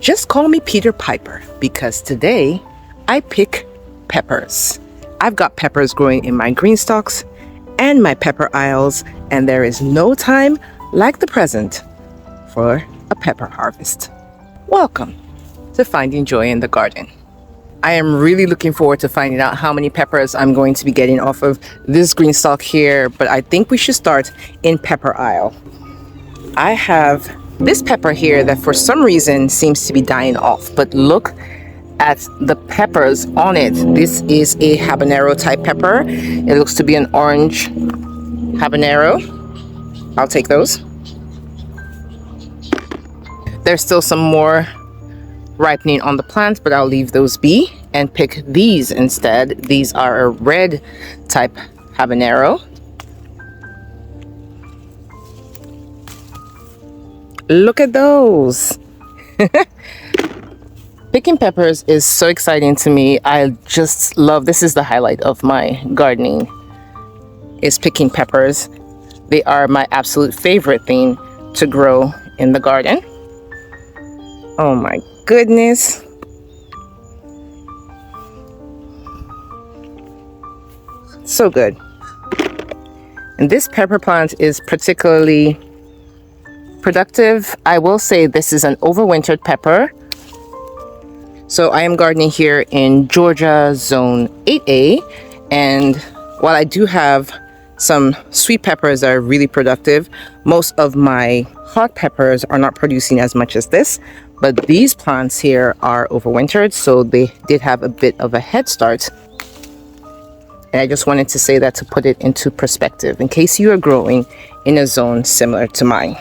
Just call me Peter Piper because today I pick peppers. I've got peppers growing in my green stalks and my pepper aisles, and there is no time like the present for a pepper harvest. Welcome to Finding Joy in the Garden. I am really looking forward to finding out how many peppers I'm going to be getting off of this green stalk here, but I think we should start in pepper aisle. I have this pepper here that for some reason seems to be dying off, but look at the peppers on it. This is a habanero type pepper. It looks to be an orange habanero. I'll take those. There's still some more ripening on the plant, but I'll leave those be and pick these instead. These are a red type habanero. Look at those. Picking peppers is so exciting to me. I just love, this is the highlight of my gardening, is picking peppers. They are my absolute favorite thing to grow in the garden. Oh my goodness. So good. And this pepper plant is particularly productive. I will say this is an overwintered pepper. So I am gardening here in Georgia zone 8A, and while I do have some sweet peppers that are really productive, most of my hot peppers are not producing as much as this, but these plants here are overwintered, so they did have a bit of a head start. And I just wanted to say that to put it into perspective in case you are growing in a zone similar to mine.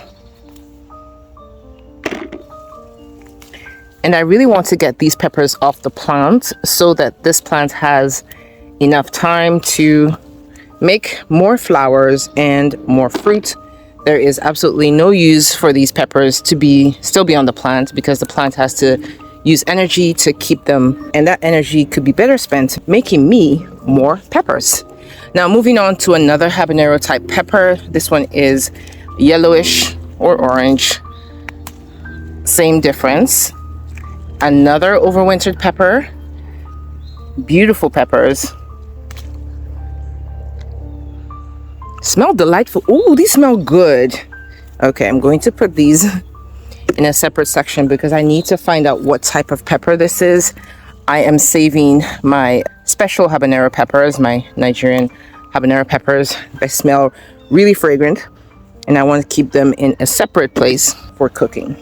And I really want to get these peppers off the plant so that this plant has enough time to make more flowers and more fruit. There is absolutely no use for these peppers to still be on the plant because the plant has to use energy to keep them, and that energy could be better spent making me more peppers. Now moving on to another habanero type pepper. This one is yellowish or orange. Same difference. Another overwintered pepper. Beautiful peppers. Smell delightful. Ooh, these smell good. Okay, I'm going to put these in a separate section because I need to find out what type of pepper this is. I am saving my special habanero peppers, my Nigerian habanero peppers. They smell really fragrant, and I want to keep them in a separate place for cooking.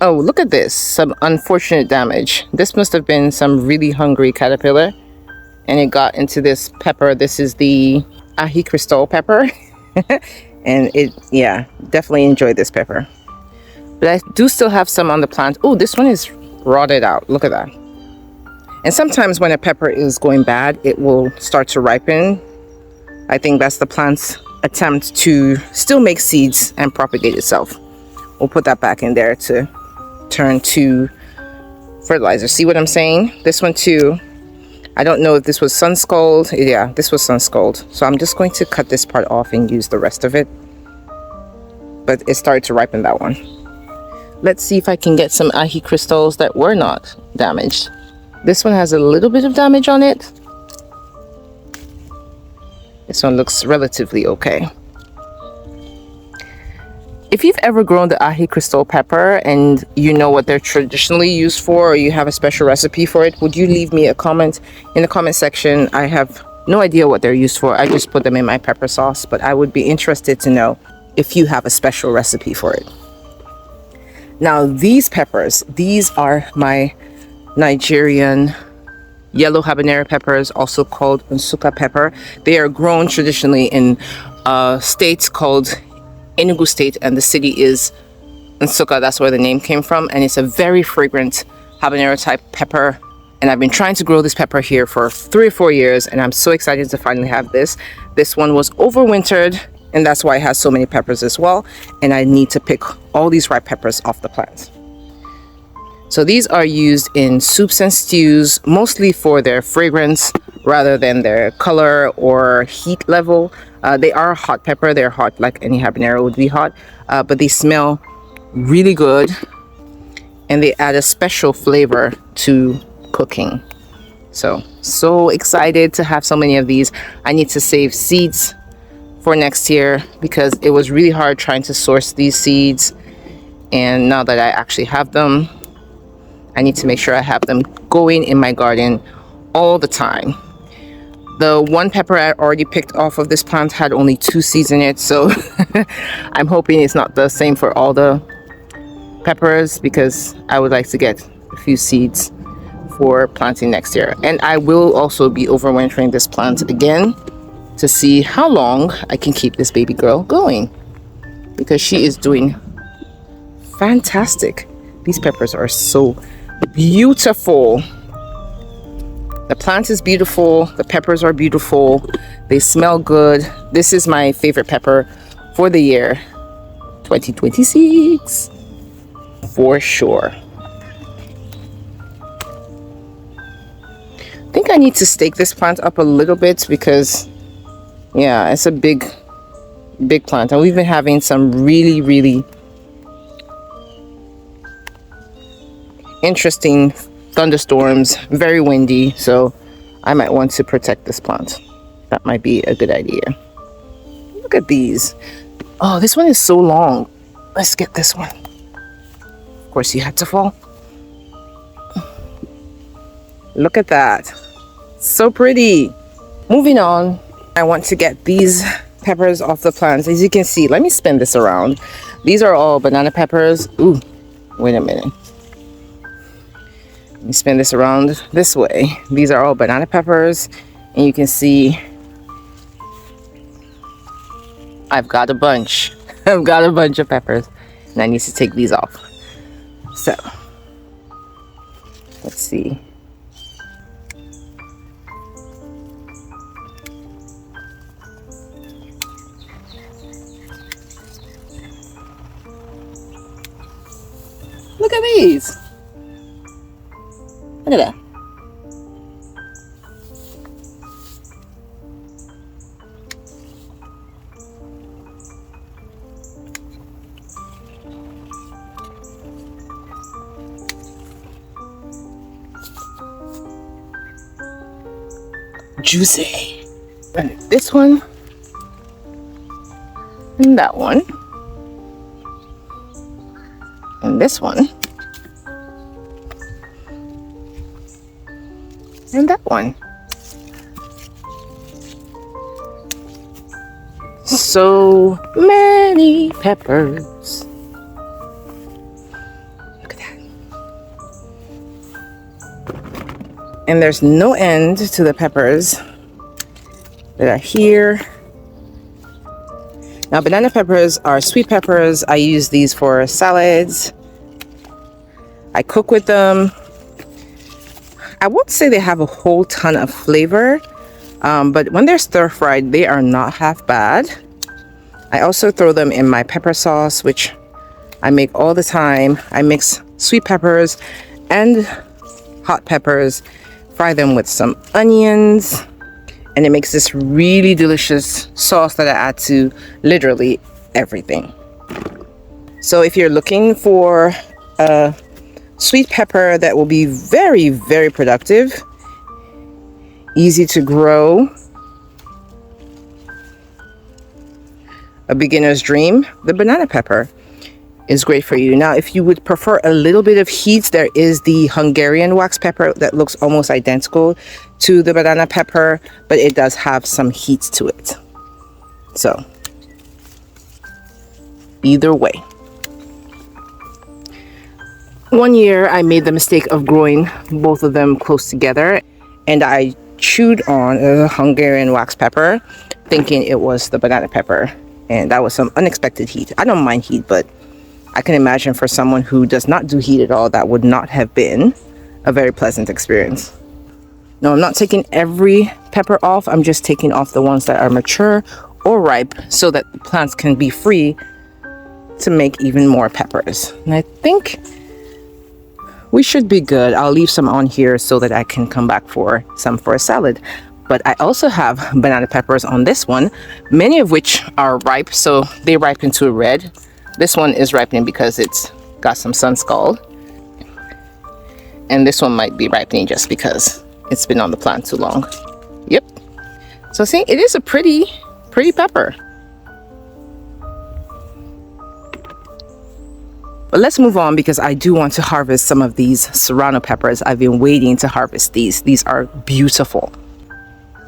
Oh, look at this. Some unfortunate damage. This must have been some really hungry caterpillar, and it got into this pepper. This is the ají crystal pepper. And yeah, definitely enjoyed this pepper. But I do still have some on the plant. Oh, this one is rotted out. Look at that. And sometimes when a pepper is going bad, it will start to ripen. I think that's the plant's attempt to still make seeds and propagate itself. We'll put that back in there to turn to fertilizer. See what I'm saying? This one too, I don't know if this was sun scald. Yeah, this was sun scald. So I'm just going to cut this part off and use the rest of it. But it started to ripen, that one. Let's see if I can get some ají crystals that were not damaged. This one has a little bit of damage on it. This one looks relatively okay. If you've ever grown the ají crystal pepper and you know what they're traditionally used for, or you have a special recipe for it, would you leave me a comment in the comment section? I have no idea what they're used for. I just put them in my pepper sauce, but I would be interested to know if you have a special recipe for it. Now these peppers, these are my Nigerian yellow habanero peppers, also called Nsukka pepper. They are grown traditionally in states called Enugu State, and the city is Nsukka. That's where the name came from, and it's a very fragrant habanero type pepper. And I've been trying to grow this pepper here for 3 or 4 years, and I'm so excited to finally have this. This one was overwintered, and that's why it has so many peppers as well. And I need to pick all these ripe peppers off the plant. So these are used in soups and stews, mostly for their fragrance rather than their color or heat level. They are hot pepper. They're hot like any habanero would be hot, but they smell really good. and they add a special flavor to cooking. So excited to have so many of these. I need to save seeds for next year because it was really hard trying to source these seeds, and now that I actually have them, I need to make sure I have them going in my garden all the time. The one pepper I already picked off of this plant had only 2 seeds in it, so I'm hoping it's not the same for all the peppers, because I would like to get a few seeds for planting next year. And I will also be overwintering this plant again to see how long I can keep this baby girl going, because she is doing fantastic. These peppers are so beautiful. The plant is beautiful, the peppers are beautiful, they smell good. This is my favorite pepper for the year 2026 for sure. I think I need to stake this plant up a little bit because, yeah, it's a big plant, and we've been having some really interesting thunderstorms, very windy, so I might want to protect this plant. That might be a good idea. Look at these. Oh, this one is so long. Let's get this one. Of course, you had to fall. Look at that. So pretty. Moving on, I want to get these peppers off the plants. As you can see, let me spin this around. These are all banana peppers. Ooh, wait a minute. Let me spin this around this way. These are all banana peppers, and you can see I've got a bunch. I've got a bunch of peppers, and I need to take these off. So let's see. Look at these. Look at that. Juicy. And this one. And that one. And this one. And that one. So many peppers. Look at that. And there's no end to the peppers that are here. Now, banana peppers are sweet peppers. I use these for salads. I cook with them. I won't say they have a whole ton of flavor, but when they're stir-fried, they are not half bad. I also throw them in my pepper sauce, which I make all the time. I mix sweet peppers and hot peppers, fry them with some onions, and it makes this really delicious sauce that I add to literally everything. So if you're looking for a sweet pepper that will be very productive, easy to grow, a beginner's dream, the banana pepper is great for you. Now, if you would prefer a little bit of heat, there is the Hungarian wax pepper that looks almost identical to the banana pepper, but it does have some heat to it. So either way. One year I made the mistake of growing both of them close together, and I chewed on a Hungarian wax pepper thinking it was the banana pepper, and that was some unexpected heat. I don't mind heat, but I can imagine for someone who does not do heat at all, that would not have been a very pleasant experience. No, I'm not taking every pepper off. I'm just taking off the ones that are mature or ripe so that the plants can be free to make even more peppers. And I think we should be good. I'll leave some on here so that I can come back for some for a salad. But I also have banana peppers on this one, many of which are ripe, so they ripen to red. This one is ripening because it's got some sun scald. And this one might be ripening just because it's been on the plant too long. Yep. So see, it is a pretty pepper. But let's move on because I do want to harvest some of these Serrano peppers. I've been waiting to harvest these. These are beautiful.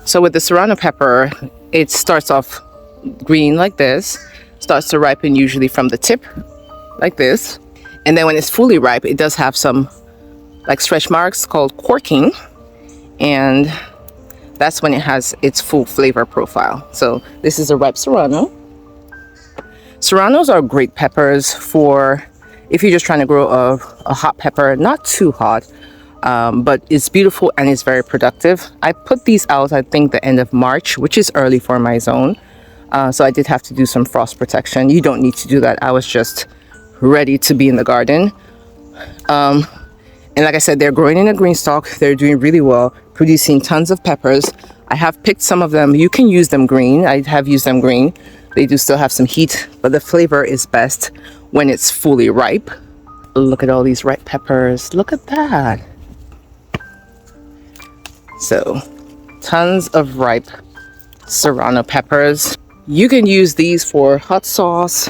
So with the Serrano pepper, it starts off green like this, starts to ripen usually from the tip like this. And then when it's fully ripe, it does have some like stretch marks called corking. And that's when it has its full flavor profile. So this is a ripe Serrano. Serranos are great peppers for if you're just trying to grow a hot pepper, not too hot, but it's beautiful and it's very productive. I put these out, I think, the end of March, which is early for my zone. So I did have to do some frost protection. You don't need to do that. I was just ready to be in the garden. And like I said, they're growing in a Greenstalk. They're doing really well, producing tons of peppers. I have picked some of them. You can use them green. I have used them green. They do still have some heat, but the flavor is best when it's fully ripe. Look at all these ripe peppers. Look at that. So, tons of ripe Serrano peppers. You can use these for hot sauce.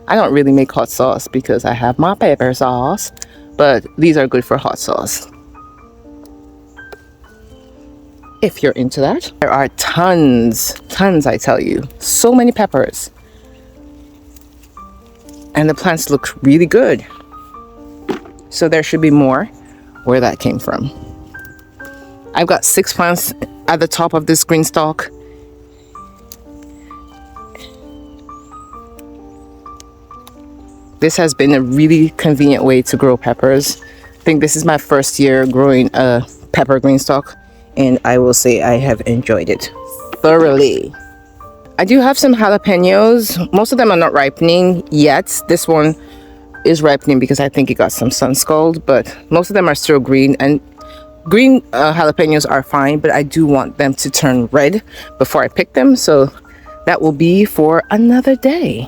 I don't really make hot sauce because I have my pepper sauce, but these are good for hot sauce. If you're into that. There are tons, I tell you. So many peppers. And the plants look really good. So there should be more where that came from. I've got 6 plants at the top of this Greenstalk. This has been a really convenient way to grow peppers. I think this is my first year growing a pepper Greenstalk, and I will say I have enjoyed it thoroughly. I do have some jalapenos. Most of them are not ripening yet. This one is ripening because I think it got some sun scald, but most of them are still green, and green jalapenos are fine, but I do want them to turn red before I pick them, so that will be for another day.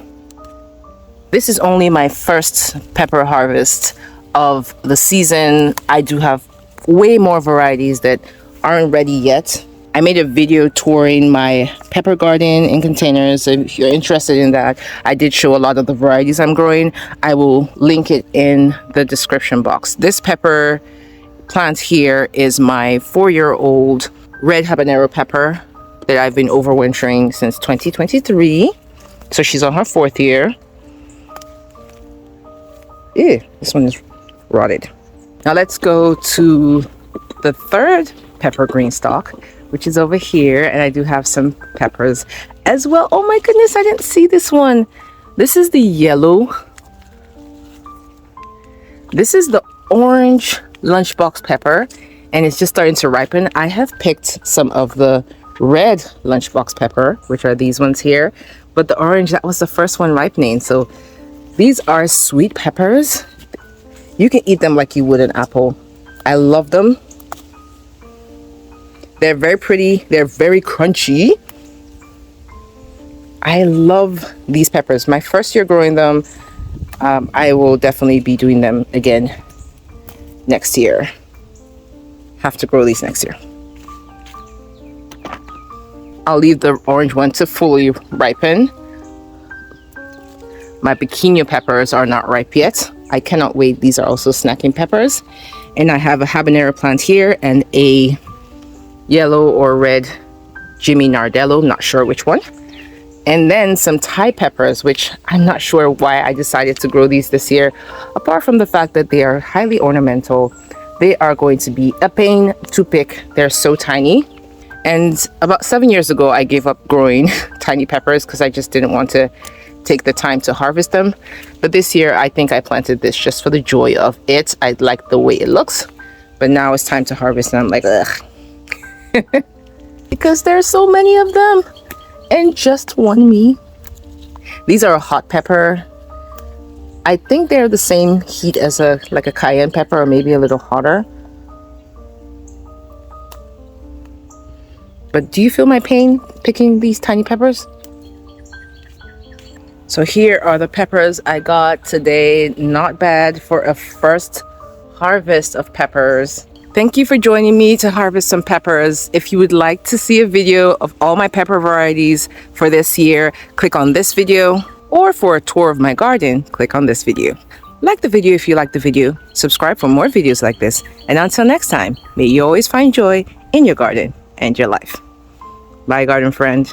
This is only my first pepper harvest of the season. I do have way more varieties that aren't ready yet. I made a video touring my pepper garden in containers. If you're interested in that, I did show a lot of the varieties I'm growing. I will link it in the description box. This pepper plant here is my 4-year-old red habanero pepper that I've been overwintering since 2023. So she's on her 4th year. Ew, this one is rotted. Now let's go to the 3rd pepper Greenstalk, which is over here, and I do have some peppers as well. Oh my goodness, I didn't see this one. This is the yellow. This is the orange Lunchbox pepper, and it's just starting to ripen. I have picked some of the red Lunchbox pepper, which are these ones here, but the orange, that was the first one ripening. So these are sweet peppers. You can eat them like you would an apple. I love them. They're very pretty. They're very crunchy. I love these peppers. My first year growing them. I will definitely be doing them again next year. Have to grow these next year. I'll leave the orange one to fully ripen. My pequeño peppers are not ripe yet. I cannot wait. These are also snacking peppers. And I have a habanero plant here and a yellow or red Jimmy Nardello, not sure which one. And then some Thai peppers, which I'm not sure why I decided to grow these this year. Apart from the fact that they are highly ornamental, they are going to be a pain to pick. They're so tiny. And about 7 years ago, I gave up growing tiny peppers because I just didn't want to take the time to harvest them. But this year, I think I planted this just for the joy of it. I like the way it looks. But now it's time to harvest, and I'm like, ugh. Because there's so many of them. And just one me. These are a hot pepper. I think they're the same heat as a cayenne pepper, or maybe a little hotter. But do you feel my pain picking these tiny peppers? So here are the peppers I got today. Not bad for a first harvest of peppers. Thank you for joining me to harvest some peppers. If you would like to see a video of all my pepper varieties for this year, click on this video, or for a tour of my garden, click on this video. Like the video if you like the video, subscribe for more videos like this, and until next time, may you always find joy in your garden and your life. Bye, garden friend.